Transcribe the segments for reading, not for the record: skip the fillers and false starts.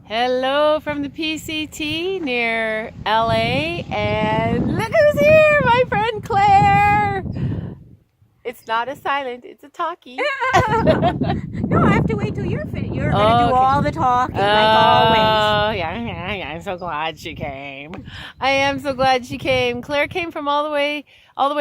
Hello from the PCT near LA, and look who's here, my friend Claire. It's not a silent, it's a talkie. No, I have to wait till you're finished. You're going to do all the talking, like always. Oh, yeah, I'm so glad she came. I am so glad she came. Claire came from all the way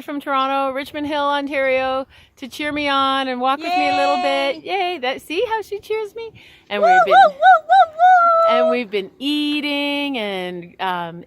from Toronto, Richmond Hill, Ontario, to cheer me on and walk with me a little bit. Yay! See how she cheers me? And we've been eating and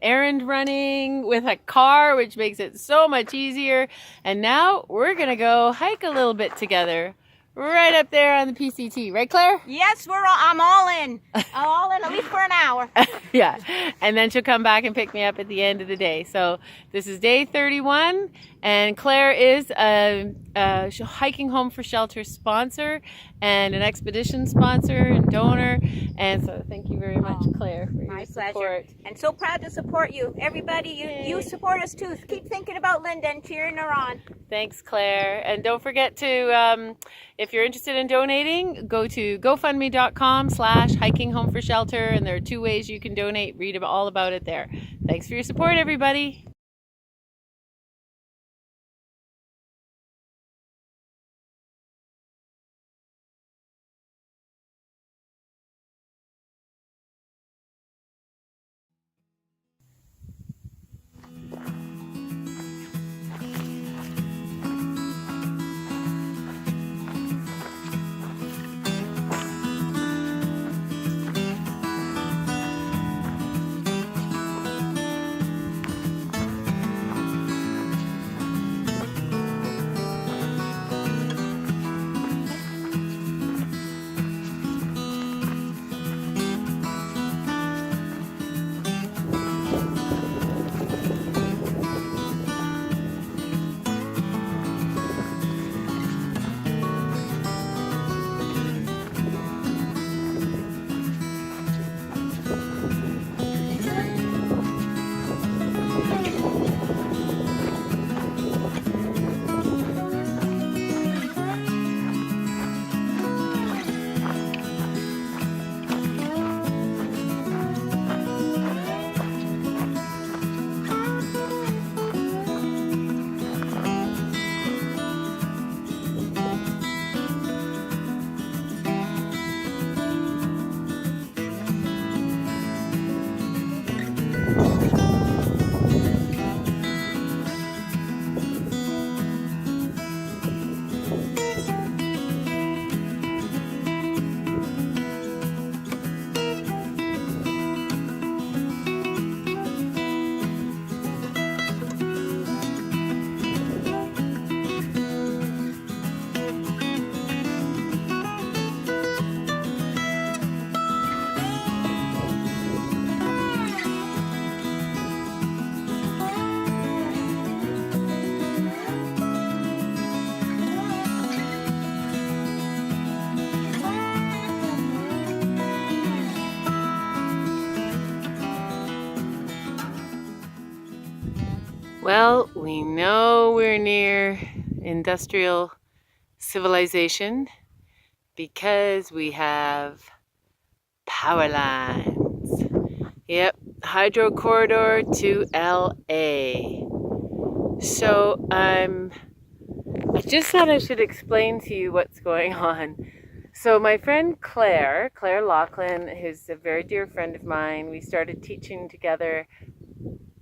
errand running with a car, which makes it so much easier. And now we're gonna go hike a little bit together, right up there on the PCT, right, Claire? Yes, I'm all in. I'm all in, at least for an hour. Yeah, and then she'll come back and pick me up at the end of the day. So this is day 31, and Claire is a Hiking Home for Shelter sponsor and an expedition sponsor and donor. And so thank you very much, Claire, for your support. Pleasure. And so proud to support you. Everybody, you support us too. Keep thinking about Linda and cheering her on. Thanks, Claire. And don't forget to, if you're interested in donating, go to gofundme.com/hiking home for shelter, and there are 2 ways you can donate. Read all about it there. Thanks for your support, everybody. Well, we know we're near industrial civilization because we have power lines. Yep, hydro corridor to LA. So I just thought I should explain to you what's going on. So my friend Claire Laughlin, who's a very dear friend of mine, we started teaching together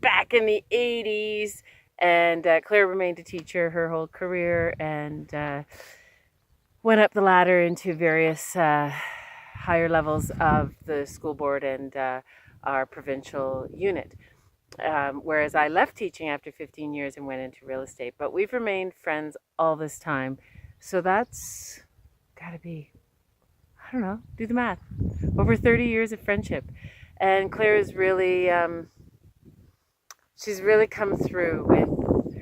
back in the 80s, and Claire remained a teacher her whole career and went up the ladder into various higher levels of the school board and our provincial unit. Whereas I left teaching after 15 years and went into real estate, but we've remained friends all this time. So that's gotta be, I don't know, do the math, over 30 years of friendship. And Claire is really she's really come through with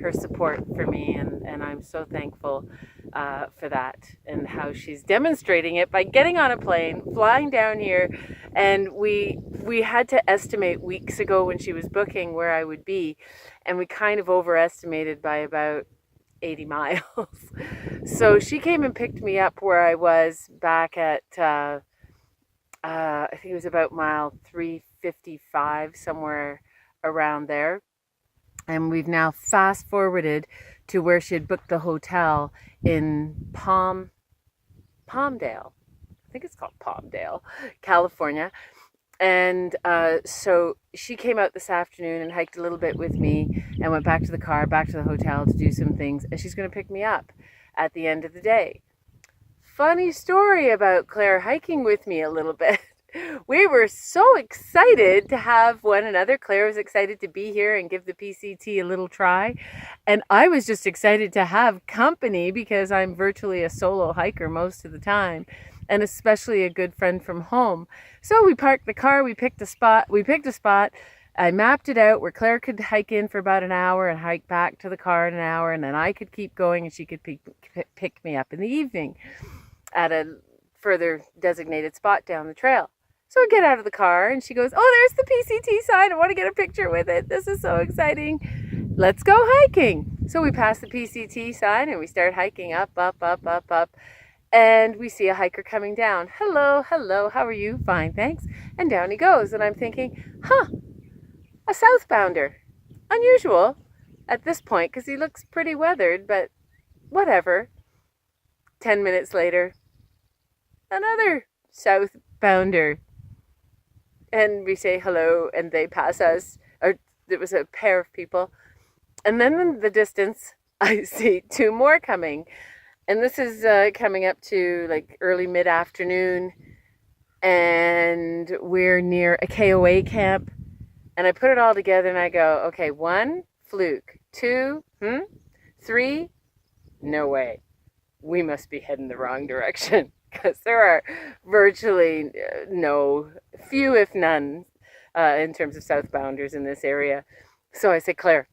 her support for me, and I'm so thankful for that, and how she's demonstrating it by getting on a plane, flying down here. And we had to estimate weeks ago when she was booking where I would be, and we kind of overestimated by about 80 miles. So she came and picked me up where I was back at I think it was about mile 355, somewhere around there. And we've now fast forwarded to where she had booked the hotel in Palmdale. I think it's called Palmdale, California. And so she came out this afternoon and hiked a little bit with me and went back to the car, back to the hotel to do some things. And she's going to pick me up at the end of the day. Funny story about Claire hiking with me a little bit. We were so excited to have one another. Claire was excited to be here and give the PCT a little try. And I was just excited to have company because I'm virtually a solo hiker most of the time, and especially a good friend from home. So we parked the car, we picked a spot. I mapped it out where Claire could hike in for about an hour and hike back to the car in an hour, and then I could keep going and she could pick me up in the evening at a further designated spot down the trail. So we get out of the car and she goes, "Oh, there's the PCT sign. I want to get a picture with it. This is so exciting. Let's go hiking." So we pass the PCT sign and we start hiking up. And we see a hiker coming down. "Hello, hello, how are you?" "Fine, thanks." And down he goes. And I'm thinking, a southbounder. Unusual at this point because he looks pretty weathered, but whatever. 10 minutes later, another southbounder. And we say hello and they pass us. Or there was a pair of people. And then in the distance, I see two more coming. And this is coming up to like early mid-afternoon. And we're near a KOA camp. And I put it all together and I go, okay, 1, fluke. 2, 3, no way. We must be heading the wrong direction. Because there are virtually few if none in terms of southbounders in this area. So I say, "Claire,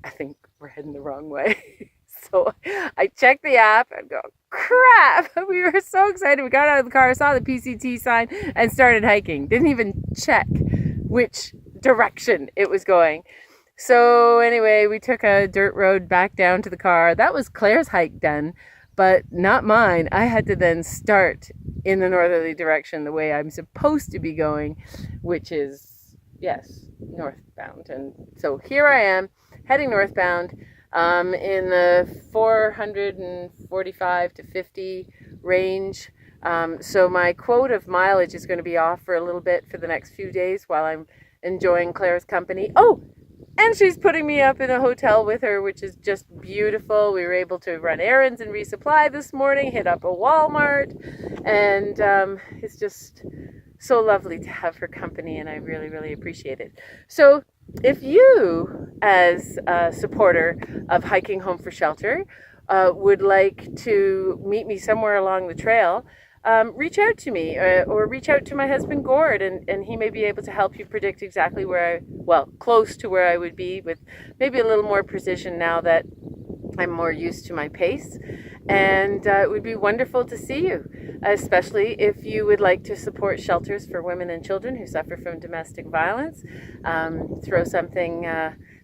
I think we're heading the wrong way." So I checked the app and go, crap, we were so excited. We got out of the car, saw the PCT sign and started hiking. Didn't even check which direction it was going. So anyway, we took a dirt road back down to the car. That was Claire's hike done. But not mine. I had to then start in the northerly direction the way I'm supposed to be going, which is, yes, northbound. And so here I am, heading northbound in the 445 to 50 range. So my quote of mileage is going to be off for a little bit for the next few days while I'm enjoying Claire's company. Oh! And she's putting me up in a hotel with her, which is just beautiful. We were able to run errands and resupply this morning, hit up a Walmart, and it's just so lovely to have her company, and I really, really appreciate it. So if you, as a supporter of Hiking Home for Shelter, would like to meet me somewhere along the trail, reach out to me or reach out to my husband Gord, and he may be able to help you predict exactly close to where I would be, with maybe a little more precision now that I'm more used to my pace. And it would be wonderful to see you, especially if you would like to support shelters for women and children who suffer from domestic violence. Throw something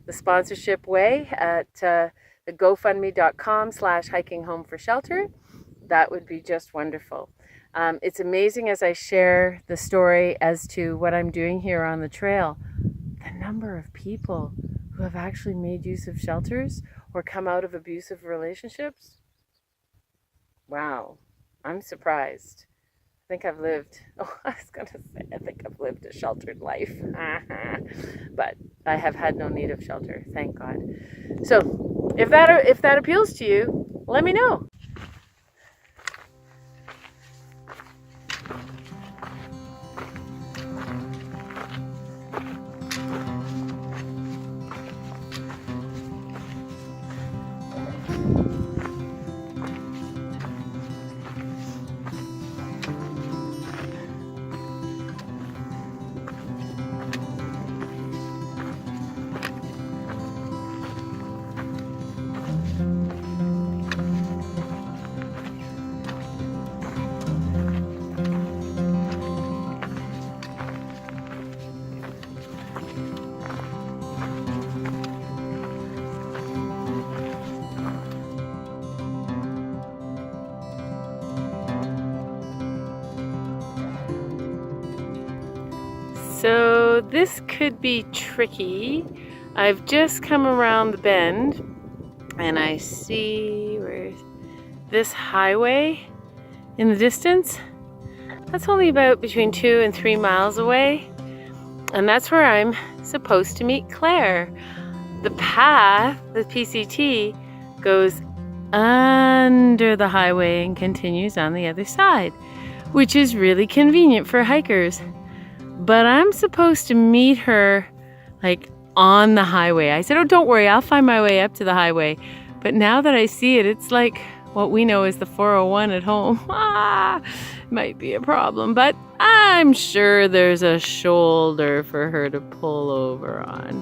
the sponsorship way at the GoFundMe.com/HikingHomeForShelter. That would be just wonderful. It's amazing as I share the story as to what I'm doing here on the trail, the number of people who have actually made use of shelters or come out of abusive relationships. Wow, I'm surprised. I think I've lived a sheltered life. But I have had no need of shelter, thank God. So if that appeals to you, let me know. So this could be tricky. I've just come around the bend and I see where's this highway in the distance. That's only about between 2 and 3 miles away. And that's where I'm supposed to meet Claire. The path, the PCT, goes under the highway and continues on the other side, which is really convenient for hikers. But I'm supposed to meet her like on the highway. I said, oh, don't worry, I'll find my way up to the highway. But now that I see it, it's like what we know as the 401 at home. Might be a problem, but I'm sure there's a shoulder for her to pull over on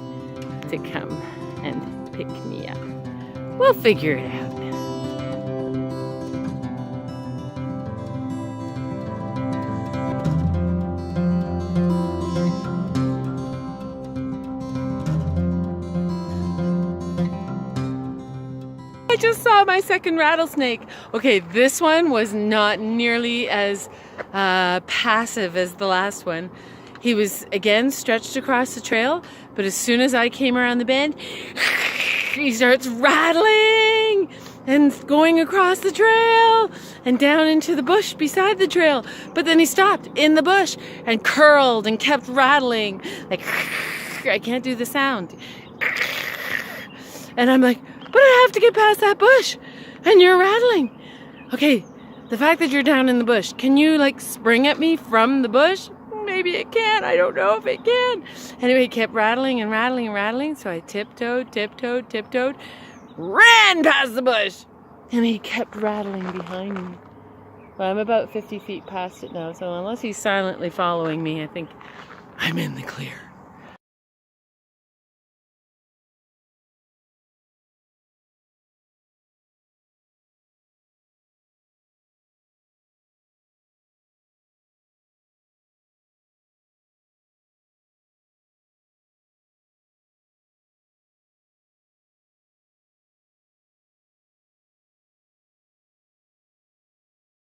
to come and pick me up. We'll figure it out. I just saw my second rattlesnake. Okay, this one was not nearly as passive as the last one. He was, again, stretched across the trail, but as soon as I came around the bend, he starts rattling and going across the trail and down into the bush beside the trail. But then he stopped in the bush and curled and kept rattling. Like, I can't do the sound. And I'm like, but I have to get past that bush, and you're rattling. Okay, the fact that you're down in the bush, can you like spring at me from the bush? Maybe it can, I don't know if it can. Anyway, he kept rattling and rattling and rattling, so I tiptoed, ran past the bush, and he kept rattling behind me. Well, I'm about 50 feet past it now, so unless he's silently following me, I think I'm in the clear.